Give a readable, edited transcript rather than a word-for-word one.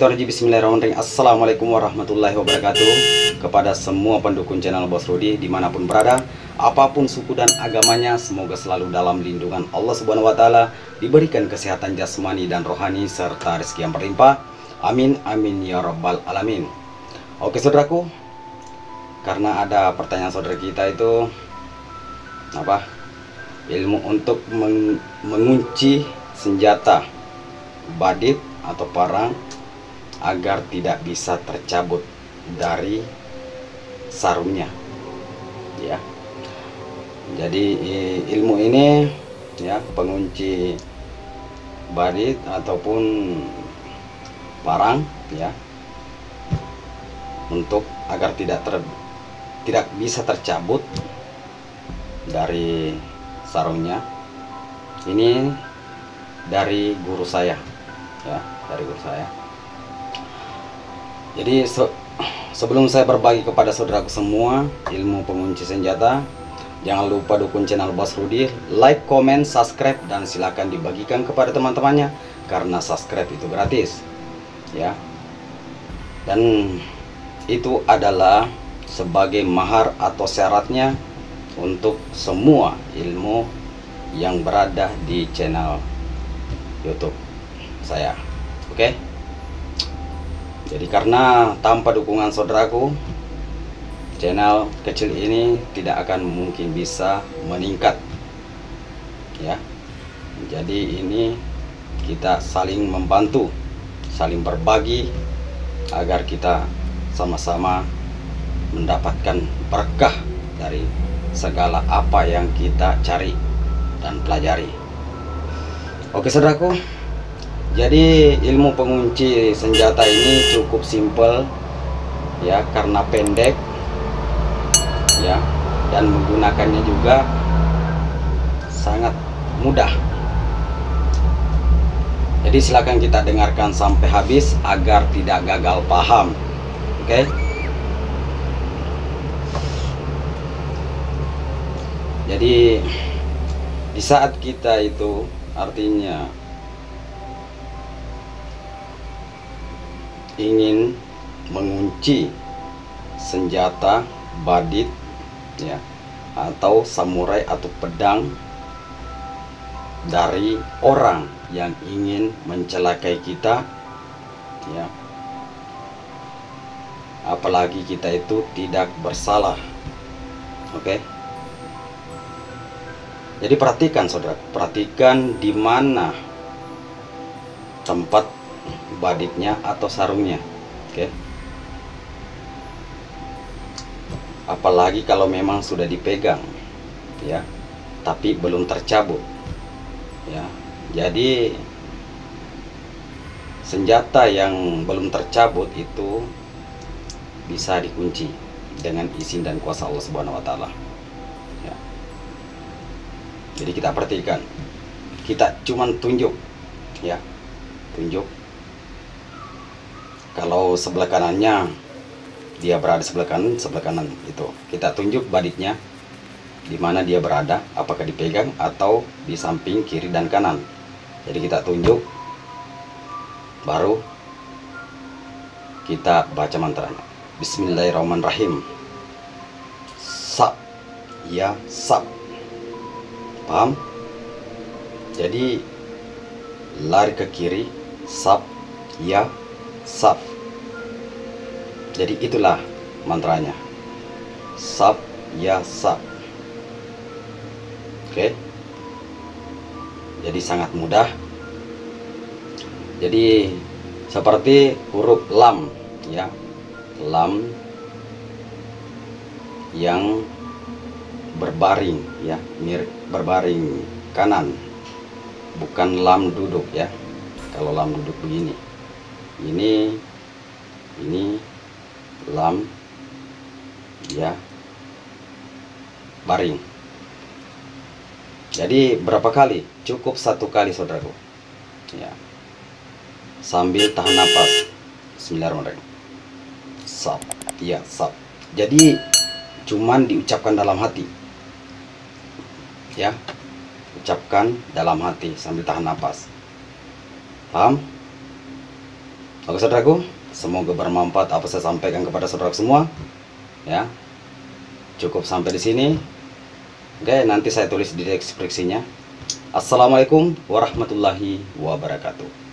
Minasyaitonirrajim. Bismillahirrahmanirrahim. Assalamualaikum warahmatullahi wabarakatuh. Kepada semua pendukung channel Bos Rudi dimanapun berada, apapun suku dan agamanya, semoga selalu dalam lindungan Allah Subhanahu wa Ta'ala, diberikan kesehatan jasmani dan rohani serta rezeki yang berlimpah. Amin amin ya rabbal alamin. Oke saudaraku, karena ada pertanyaan saudara kita itu apa? Ilmu untuk mengunci senjata badit atau parang agar tidak bisa tercabut dari sarungnya, ya. Jadi ilmu ini, ya, pengunci badit ataupun parang, ya, untuk agar tidak bisa tercabut dari sarungnya. Ini dari guru saya, ya, dari guru saya. Jadi sebelum saya berbagi kepada saudaraku semua ilmu pengunci senjata, jangan lupa dukung channel Bos Rudi, like, comment, subscribe, dan silakan dibagikan kepada teman-temannya karena subscribe itu gratis, ya. Dan itu adalah sebagai mahar atau syaratnya untuk semua ilmu yang berada di channel YouTube saya. Oke. Jadi karena tanpa dukungan saudaraku, channel kecil ini tidak akan mungkin bisa meningkat, ya. Jadi ini kita saling membantu, saling berbagi agar kita sama-sama mendapatkan berkah dari segala apa yang kita cari dan pelajari. Oke saudaraku, jadi ilmu pengunci senjata ini cukup simpel, ya, karena pendek, ya, dan menggunakannya juga sangat mudah. Jadi silakan kita dengarkan sampai habis agar tidak gagal paham. Oke. Jadi di saat kita itu artinya ingin mengunci senjata badit, ya, atau samurai atau pedang dari orang yang ingin mencelakai kita, ya, apalagi kita itu tidak bersalah. Oke. Jadi perhatikan saudara, perhatikan di mana tempat baditnya atau sarungnya. Oke. Apalagi kalau memang sudah dipegang, ya, tapi belum tercabut, ya. Jadi senjata yang belum tercabut itu bisa dikunci dengan izin dan kuasa Allah Subhanahu wa Ta'ala, ya. Jadi kita perhatikan, kita cuman tunjuk, ya, tunjuk. Kalau sebelah kanannya dia berada sebelah kanan itu, kita tunjuk baditnya di mana dia berada, apakah dipegang atau di samping kiri dan kanan. Jadi kita tunjuk, baru kita baca mantranya. Bismillahirrahmanirrahim. Sap, ya, sap. Paham? Jadi lari ke kiri, sap, ya, sap. Jadi itulah mantranya. Sap, ya, sap. Oke. Jadi sangat mudah. Jadi seperti huruf lam, ya. Lam yang berbaring, ya, mirip berbaring kanan. Bukan lam duduk, ya. Kalau lam duduk begini. Ini lam, ya, baring. Jadi berapa kali? Cukup satu kali saudaraku, ya, sambil tahan nafas. Bismillahirrahmanirrahim. Sap, ya, sap. Jadi cuman diucapkan dalam hati, ya, ucapkan dalam hati sambil tahan nafas. Paham? Oke saudaraku, semoga bermanfaat apa saya sampaikan kepada saudara semua. Ya, cukup sampai di sini. Oke, nanti saya tulis di deskripsinya. Assalamualaikum warahmatullahi wabarakatuh.